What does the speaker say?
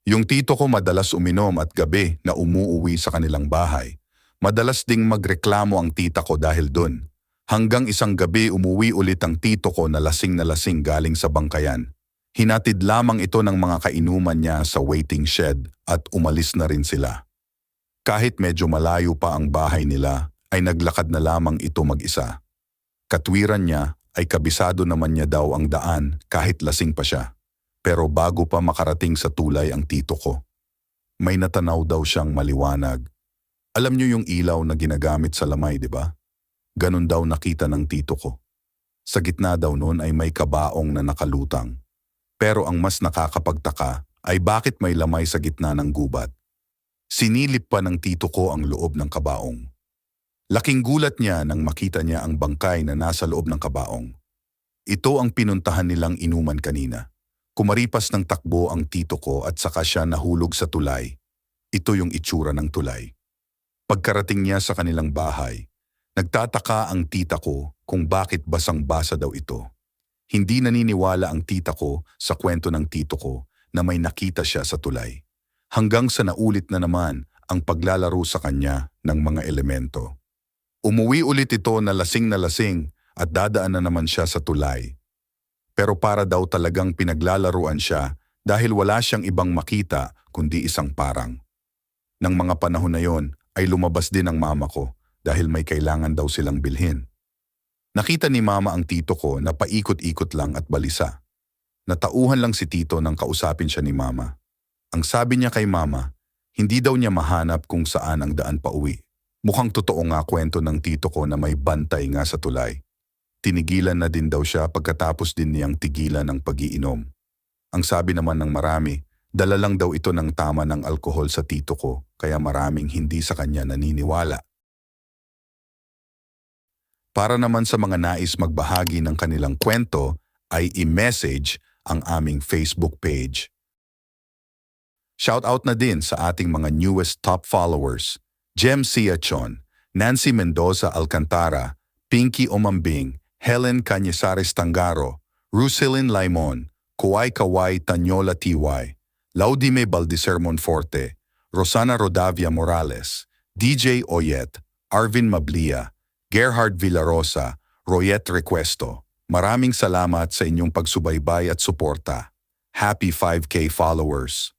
Yung tito ko madalas uminom at gabi na umuuwi sa kanilang bahay. Madalas ding magreklamo ang tita ko dahil dun. Hanggang isang gabi umuwi ulit ang tito ko na lasing galing sa bangkayan. Hinatid lamang ito ng mga kainuman niya sa waiting shed at umalis na rin sila. Kahit medyo malayo pa ang bahay nila, ay naglakad na lamang ito mag-isa. Katwiran niya ay kabisado naman niya daw ang daan kahit lasing pa siya. Pero bago pa makarating sa tulay ang tito ko, may natanaw daw siyang maliwanag. Alam niyo yung ilaw na ginagamit sa lamay, di ba? Ganon daw nakita ng tito ko. Sa gitna daw noon ay may kabaong na nakalutang. Pero ang mas nakakapagtaka ay bakit may lamay sa gitna ng gubat. Sinilip pa ng tito ko ang loob ng kabaong. Laking gulat niya nang makita niya ang bangkay na nasa loob ng kabaong. Ito ang pinuntahan nilang inuman kanina. Kumaripas ng takbo ang tito ko at saka siya nahulog sa tulay. Ito yung itsura ng tulay. Pagkarating niya sa kanilang bahay, nagtataka ang tita ko kung bakit basang-basa daw ito. Hindi naniniwala ang tita ko sa kwento ng tito ko na may nakita siya sa tulay. Hanggang sa naulit na naman ang paglalaro sa kanya ng mga elemento. Umuwi ulit ito na lasing at dadaan na naman siya sa tulay. Pero para daw talagang pinaglalaruan siya dahil wala siyang ibang makita kundi isang parang. Nang mga panahon na yon ay lumabas din ang mama ko dahil may kailangan daw silang bilhin. Nakita ni mama ang tito ko na paikot-ikot lang at balisa. Natauhan lang si tito nang kausapin siya ni mama. Ang sabi niya kay mama, hindi daw niya mahanap kung saan ang daan pa uwi. Mukhang totoo nga kwento ng tito ko na may bantay nga sa tulay. Tinigilan na din daw siya pagkatapos din niyang tigilan ng pag-iinom. Ang sabi naman ng marami, dala lang daw ito ng tama ng alkohol sa tito ko kaya maraming hindi sa kanya naniniwala. Para naman sa mga nais magbahagi ng kanilang kwento ay i-message ang aming Facebook page. Shoutout na din sa ating mga newest top followers, Jem Siachon, Nancy Mendoza Alcantara, Pinky Omambing, Helen Cañizares Tangaro, Rusilin Laimon, Kuwai Kawai Tanyola TY, Laudime Baldiser Monforte, Rosana Rodavia Morales, DJ Oyet, Arvin Mablia, Gerhard Villarosa, Royet Requesto. Maraming salamat sa inyong pagsubaybay at suporta. Happy 5K followers!